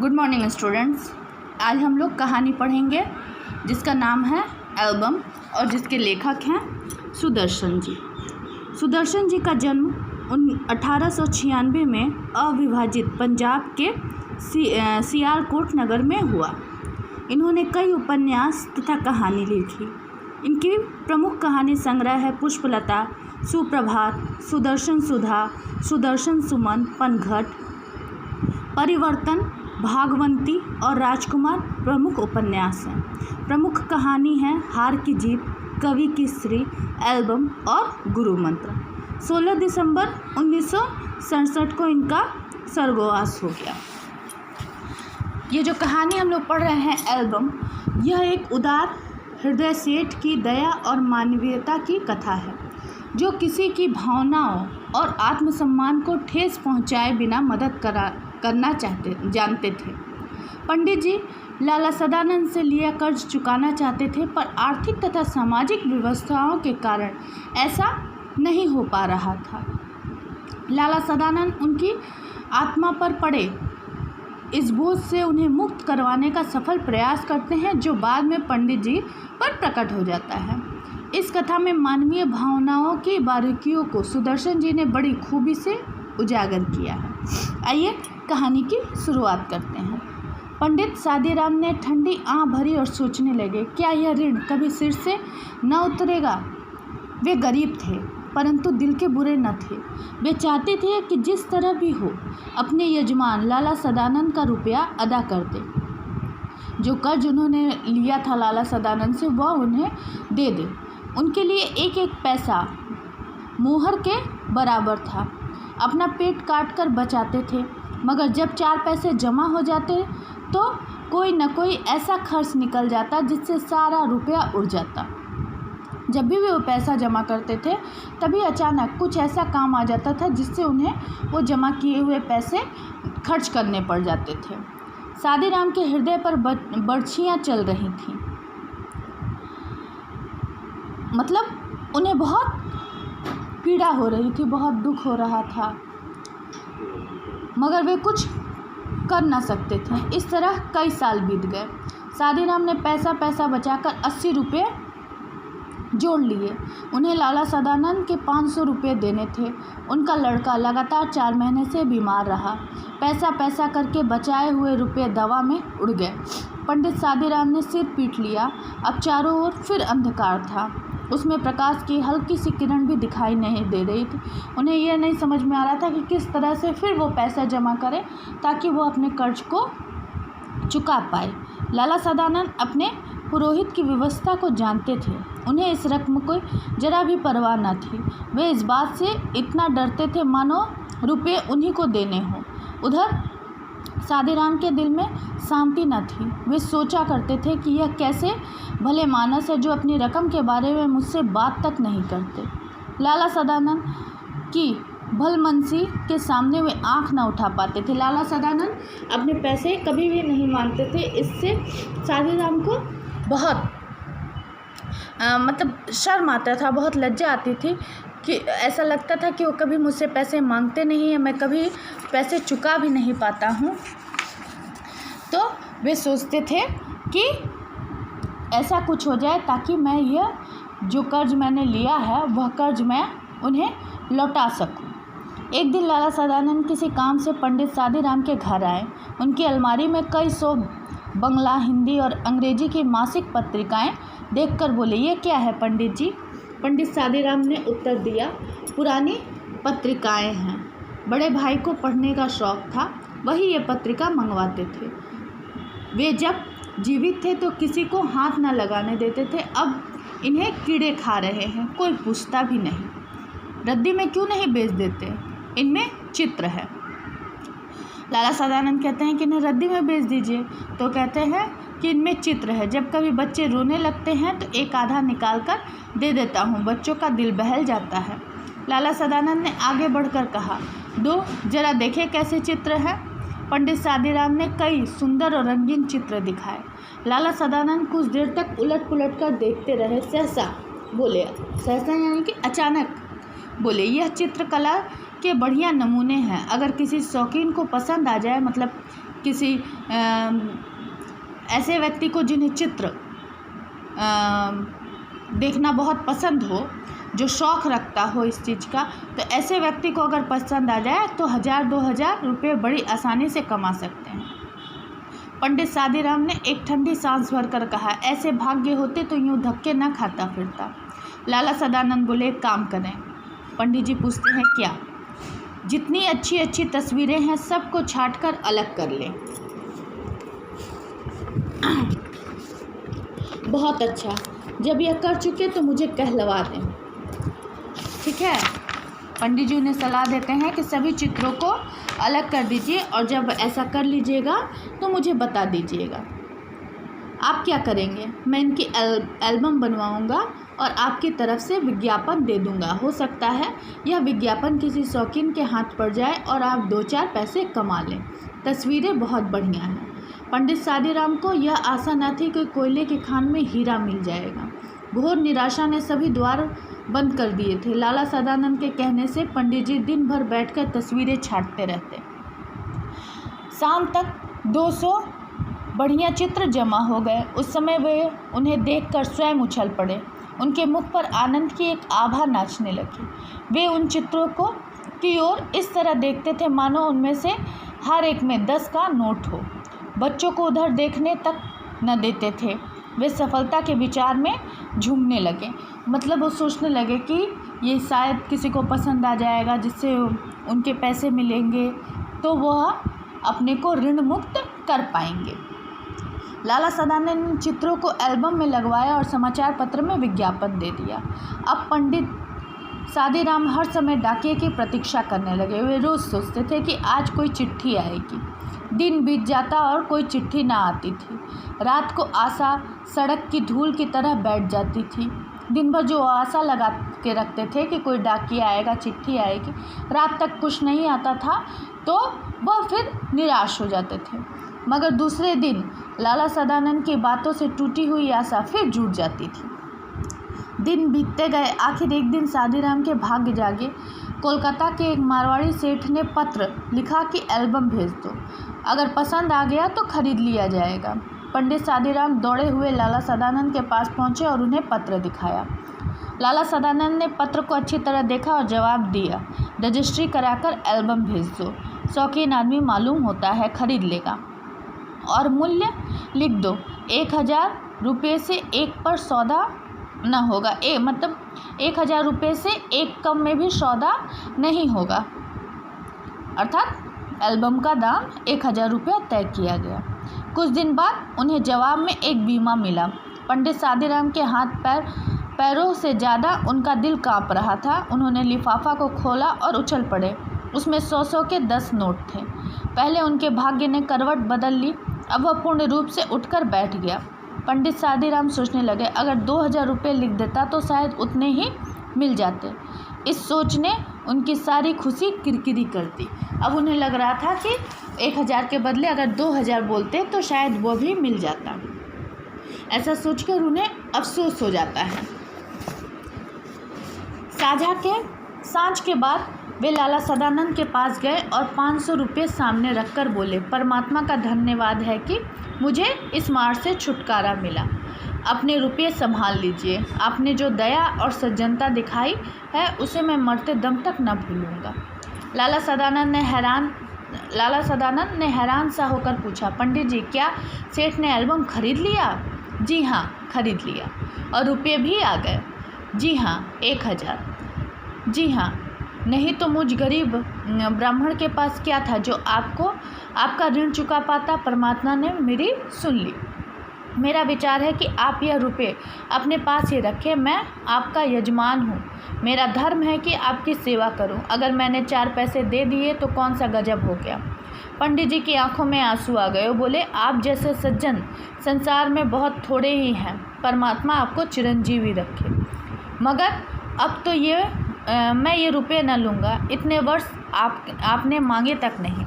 Good morning students. आज हम लोग कहानी पढ़ेंगे जिसका नाम है एल्बम और जिसके लेखक हैं सुदर्शन जी। सुदर्शन जी का जन्म 1896 में अविभाजित पंजाब के सियालकोट नगर में हुआ। इन्होंने कई उपन्यास तथा कहानी लिखी। इनकी प्रमुख कहानी संग्रह है पुष्पलता, सुप्रभात, सुदर्शन सुधा, सुदर्शन सुमन, पनघट, परिवर्तन, भागवंती और राजकुमार प्रमुख उपन्यास हैं। प्रमुख कहानी है हार की जीत, कवि की स्त्री, एल्बम और गुरु मंत्र। 16 दिसंबर 1967 को इनका स्वर्गवास हो गया। ये जो कहानी हम लोग पढ़ रहे हैं एल्बम, यह एक उदार हृदय सेठ की दया और मानवीयता की कथा है, जो किसी की भावनाओं और आत्मसम्मान को ठेस पहुंचाए बिना मदद करना जानते थे। पंडित जी लाला सदानंद से लिया कर्ज चुकाना चाहते थे, पर आर्थिक तथा सामाजिक व्यवस्थाओं के कारण ऐसा नहीं हो पा रहा था। लाला सदानंद उनकी आत्मा पर पड़े इस बोझ से उन्हें मुक्त करवाने का सफल प्रयास करते हैं, जो बाद में पंडित जी पर प्रकट हो जाता है। इस कथा में मानवीय भावनाओं की बारीकियों को सुदर्शन जी ने बड़ी खूबी से उजागर किया है। आइए कहानी की शुरुआत करते हैं। पंडित सादीराम ने ठंडी आँख भरी और सोचने लगे, क्या यह ऋण कभी सिर से न उतरेगा। वे गरीब थे, परंतु दिल के बुरे न थे। वे चाहते थे कि जिस तरह भी हो अपने यजमान लाला सदानंद का रुपया अदा कर दे। जो कर्ज उन्होंने लिया था लाला सदानंद से, वह उन्हें दे दे। उनके लिए एक एक पैसा मोहर के बराबर था। अपना पेट काट कर बचाते थे, मगर जब 4 पैसे जमा हो जाते तो कोई न कोई ऐसा खर्च निकल जाता जिससे सारा रुपया उड़ जाता। जब भी वो पैसा जमा करते थे, तभी अचानक कुछ ऐसा काम आ जाता था जिससे उन्हें वो जमा किए हुए पैसे खर्च करने पड़ जाते थे। सादीराम के हृदय पर बर्छियाँ चल रही थीं। मतलब उन्हें बहुत पीड़ा हो रही थी, बहुत दुख हो रहा था, मगर वे कुछ कर ना सकते थे। इस तरह कई साल बीत गए। सादीराम ने पैसा बचाकर 80 रुपये जोड़ लिए। उन्हें लाला सदानंद के 500 रुपये देने थे। उनका लड़का लगातार 4 महीने से बीमार रहा। पैसा करके बचाए हुए रुपये दवा में उड़ गए। पंडित सादीराम ने सिर पीट लिया। अब चारों ओर फिर अंधकार था। उसमें प्रकाश की हल्की सी किरण भी दिखाई नहीं दे रही थी। उन्हें यह नहीं समझ में आ रहा था कि किस तरह से फिर वो पैसा जमा करें ताकि वो अपने कर्ज को चुका पाए। लाला सदानंद अपने पुरोहित की व्यवस्था को जानते थे। उन्हें इस रकम को जरा भी परवाह न थी। वे इस बात से इतना डरते थे मानो रुपये उन्हीं को देने हों। उधर सादीराम के दिल में शांति न थी। वे सोचा करते थे कि यह कैसे भले मानस है जो अपनी रकम के बारे में मुझसे बात तक नहीं करते। लाला सदानंद की भलमनसी के सामने वे आंख न उठा पाते थे। लाला सदानंद अपने पैसे कभी भी नहीं मांगते थे। इससे सादीराम को बहुत शर्म आता था, बहुत लज्जा आती थी कि ऐसा लगता था कि वो कभी मुझसे पैसे मांगते नहीं हैं, मैं कभी पैसे चुका भी नहीं पाता हूँ। तो वे सोचते थे कि ऐसा कुछ हो जाए ताकि मैं यह जो कर्ज मैंने लिया है वह कर्ज मैं उन्हें लौटा सकूं। एक दिन लाला सदानंद किसी काम से पंडित सादीराम के घर आए। उनकी अलमारी में कई सौ बंगला, हिंदी और अंग्रेजी की मासिक पत्रिकाएं देखकर बोले, ये क्या है पंडित जी। पंडित सादीराम ने उत्तर दिया, पुरानी पत्रिकाएं हैं। बड़े भाई को पढ़ने का शौक़ था, वही ये पत्रिका मंगवाते थे। वे जब जीवित थे तो किसी को हाथ न लगाने देते थे। अब इन्हें कीड़े खा रहे हैं, कोई पूछता भी नहीं। रद्दी में क्यों नहीं बेच देते, इनमें चित्र है। लाला सदानंद कहते हैं कि इन्हें रद्दी में बेच दीजिए, तो कहते हैं कि इनमें चित्र है। जब कभी बच्चे रोने लगते हैं तो एक आधा निकाल कर दे देता हूँ, बच्चों का दिल बहल जाता है। लाला सदानंद ने आगे बढ़कर कहा, दो जरा देखे कैसे चित्र है। पंडित सादीराम ने कई सुंदर और रंगीन चित्र दिखाए। लाला सदानंद कुछ देर तक उलट पुलट कर देखते रहे। सहसा यानी कि अचानक बोले, यह चित्रकला के बढ़िया नमूने हैं। अगर किसी शौकीन को पसंद आ जाए, मतलब किसी ऐसे व्यक्ति को जिन्हें चित्र देखना बहुत पसंद हो, जो शौक़ रखता हो इस चीज़ का, तो ऐसे व्यक्ति को अगर पसंद आ जाए तो 1000-2000 रुपये बड़ी आसानी से कमा सकते हैं। पंडित सादीराम ने एक ठंडी सांस भरकर कहा, ऐसे भाग्य होते तो यूँ धक्के न खाता फिरता। लाला सदानंद बोले, एक काम करें। पंडित जी पूछते हैं, क्या? जितनी अच्छी अच्छी तस्वीरें हैं सबको छांटकर अलग कर लें। बहुत अच्छा, जब यह कर चुके तो मुझे कहलवा दें। ठीक है। पंडित जी उन्हें सलाह देते हैं कि सभी चित्रों को अलग कर दीजिए और जब ऐसा कर लीजिएगा तो मुझे बता दीजिएगा। आप क्या करेंगे? मैं इनकी एल्बम बनवाऊंगा और आपकी तरफ से विज्ञापन दे दूंगा। हो सकता है यह विज्ञापन किसी शौकीन के हाथ पड़ जाए और आप 2-4 पैसे कमा लें। तस्वीरें बहुत बढ़िया हैं। पंडित सादीराम को यह आशा न थी कि कोयले की खान में हीरा मिल जाएगा। घोर निराशा ने सभी द्वार बंद कर दिए थे। लाला सदानंद के कहने से पंडित जी दिन भर बैठकर तस्वीरें छांटते रहते। शाम तक 200 बढ़िया चित्र जमा हो गए। उस समय वे उन्हें देखकर स्वयं उछल पड़े। उनके मुख पर आनंद की एक आभा नाचने लगी। वे उन चित्रों की ओर इस तरह देखते थे मानो उनमें से हर एक में 10 का नोट हो। बच्चों को उधर देखने तक न देते थे। वे सफलता के विचार में झूमने लगे। मतलब वो सोचने लगे कि ये शायद किसी को पसंद आ जाएगा, जिससे उनके पैसे मिलेंगे तो वह अपने को ऋण मुक्त कर पाएंगे। लाला सदानंद ने चित्रों को एल्बम में लगवाया और समाचार पत्र में विज्ञापन दे दिया। अब पंडित सादीराम हर समय डाकिये की प्रतीक्षा करने लगे। वे रोज़ सोचते थे कि आज कोई चिट्ठी आएगी। दिन बीत जाता और कोई चिट्ठी ना आती थी। रात को आशा सड़क की धूल की तरह बैठ जाती थी। दिन भर जो आशा लगा के रखते थे कि कोई डाकिया आएगा, चिट्ठी आएगी, रात तक कुछ नहीं आता था तो वह फिर निराश हो जाते थे। मगर दूसरे दिन लाला सदानंद की बातों से टूटी हुई आशा फिर जुट जाती थी। दिन बीतते गए। आखिर एक दिन सादीराम के भाग्य जागे। कोलकाता के एक मारवाड़ी सेठ ने पत्र लिखा कि एल्बम भेज दो, अगर पसंद आ गया तो खरीद लिया जाएगा। पंडित सादीराम दौड़े हुए लाला सदानंद के पास पहुंचे और उन्हें पत्र दिखाया। लाला सदानंद ने पत्र को अच्छी तरह देखा और जवाब दिया, रजिस्ट्री कराकर एल्बम भेज दो। शौकीन आदमी मालूम होता है, खरीद लेगा। और मूल्य लिख दो, 1000 रुपये से एक पर सौदा न होगा। मतलब 1000 रुपये से एक कम में भी सौदा नहीं होगा। अर्थात एल्बम का दाम 1000 रुपया तय किया गया। कुछ दिन बाद उन्हें जवाब में एक बीमा मिला। पंडित सादीराम के हाथ पैरों से ज़्यादा उनका दिल काँप रहा था। उन्होंने लिफाफा को खोला और उछल पड़े। उसमें 100 के 10 नोट थे। पहले उनके भाग्य ने करवट बदल ली। अब वह पूर्ण रूप से उठकर बैठ गया। पंडित सादीराम सोचने लगे, अगर 2000 रुपये लिख देता तो शायद उतने ही मिल जाते। इस सोच ने उनकी सारी खुशी किरकिरी कर दी। अब उन्हें लग रहा था कि 1000 के बदले अगर 2000 बोलते तो शायद वो भी मिल जाता। ऐसा सोचकर उन्हें अफसोस हो जाता है। सांझ के बाद वे लाला सदानंद के पास गए और 500 रुपये सामने रखकर बोले, परमात्मा का धन्यवाद है कि मुझे इस मार से छुटकारा मिला। अपने रुपये संभाल लीजिए। आपने जो दया और सज्जनता दिखाई है उसे मैं मरते दम तक न भूलूंगा। लाला सदानंद ने हैरान सा होकर पूछा, पंडित जी, क्या सेठ ने एल्बम खरीद लिया? जी हाँ, खरीद लिया। और रुपये भी आ गए? जी हाँ, 1000। जी हाँ, नहीं तो मुझ गरीब ब्राह्मण के पास क्या था जो आपका ऋण चुका पाता। परमात्मा ने मेरी सुन ली। मेरा विचार है कि आप यह रुपये अपने पास ही रखें। मैं आपका यजमान हूँ। मेरा धर्म है कि आपकी सेवा करूँ। अगर मैंने 4 पैसे दे दिए तो कौन सा गजब हो गया। पंडित जी की आंखों में आंसू आ गए। बोले, आप जैसे सज्जन संसार में बहुत थोड़े ही हैं। परमात्मा आपको चिरंजीवी रखे। मगर अब तो मैं ये रुपये न लूँगा। इतने वर्ष आपने मांगे तक नहीं।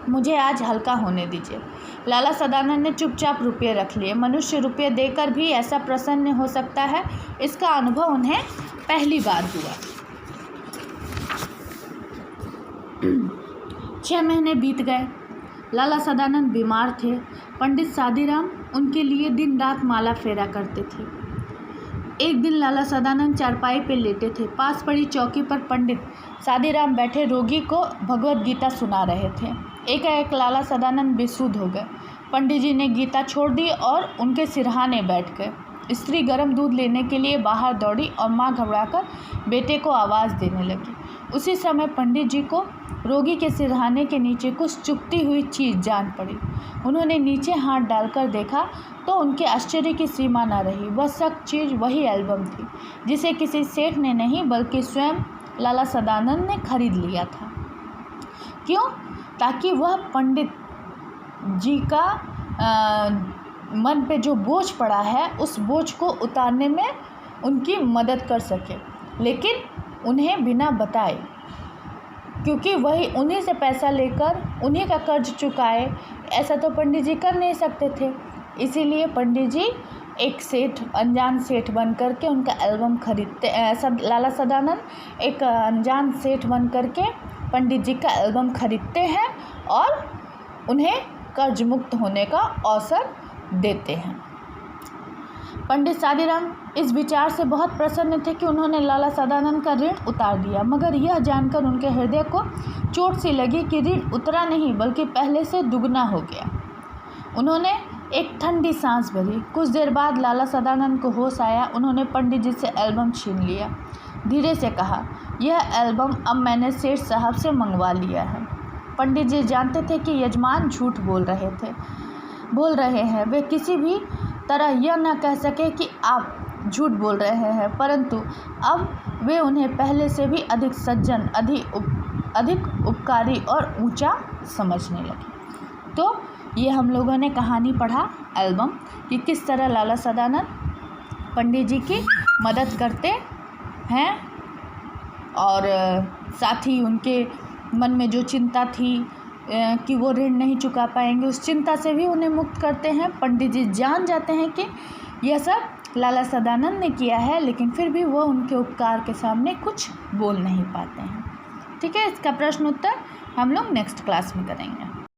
मुझे आज हल्का होने दीजिए। लाला सदानंद ने चुपचाप रुपये रख लिए। मनुष्य रुपये देकर भी ऐसा प्रसन्न हो सकता है, इसका अनुभव उन्हें पहली बार हुआ। 6 महीने बीत गए। लाला सदानंद बीमार थे। पंडित सादीराम उनके लिए दिन रात माला फेरा करते थे। एक दिन लाला सदानंद चारपाई पर लेटे थे। पास पड़ी चौकी पर पंडित सादीराम बैठे रोगी को भगवत गीता सुना रहे थे। एकाएक लाला सदानंद बेसुध हो गए। पंडित जी ने गीता छोड़ दी और उनके सिरहाने बैठ गए। स्त्री गर्म दूध लेने के लिए बाहर दौड़ी और माँ घबराकर बेटे को आवाज़ देने लगी। उसी समय पंडित जी को रोगी के सिरहाने के नीचे कुछ चुभती हुई चीज़ जान पड़ी। उन्होंने नीचे हाथ डालकर देखा तो उनके आश्चर्य की सीमा न रही। वह सख्त चीज़ वही एल्बम थी जिसे किसी सेठ ने नहीं बल्कि स्वयं लाला सदानंद ने खरीद लिया था। क्यों? ताकि वह पंडित जी का मन पे जो बोझ पड़ा है उस बोझ को उतारने में उनकी मदद कर सके, लेकिन उन्हें बिना बताए, क्योंकि वही उन्हीं से पैसा लेकर उन्हीं का कर्ज चुकाए, ऐसा तो पंडित जी कर नहीं सकते थे। इसीलिए पंडित जी एक सेठ, अनजान सेठ बन कर के उनका एल्बम खरीदते। लाला सदानंद एक अनजान सेठ बन कर के पंडित जी का एल्बम खरीदते हैं और उन्हें कर्ज मुक्त होने का अवसर देते हैं। पंडित सादीराम इस विचार से बहुत प्रसन्न थे कि उन्होंने लाला सदानंद का ऋण उतार दिया, मगर यह जानकर उनके हृदय को चोट सी लगी कि ऋण उतरा नहीं बल्कि पहले से दुगना हो गया। उन्होंने एक ठंडी सांस भरी। कुछ देर बाद लाला सदानंद को होश आया। उन्होंने पंडित जी से एल्बम छीन लिया। धीरे से कहा, यह एल्बम अब मैंने सेठ साहब से मंगवा लिया है। पंडित जी जानते थे कि यजमान झूठ बोल रहे हैं। वे किसी भी तरह यह न कह सके कि आप झूठ बोल रहे हैं, परंतु अब वे उन्हें पहले से भी अधिक सज्जन, अधिक उपकारी और ऊंचा समझने लगे। तो ये हम लोगों ने कहानी पढ़ा एल्बम कि किस तरह लाला सदानंद पंडित जी की मदद करते हैं और साथ ही उनके मन में जो चिंता थी कि वो ऋण नहीं चुका पाएंगे, उस चिंता से भी उन्हें मुक्त करते हैं। पंडित जी जान जाते हैं कि यह सब लाला सदानंद ने किया है, लेकिन फिर भी वो उनके उपकार के सामने कुछ बोल नहीं पाते हैं। ठीक है, इसका प्रश्न उत्तर हम लोग नेक्स्ट क्लास में करेंगे।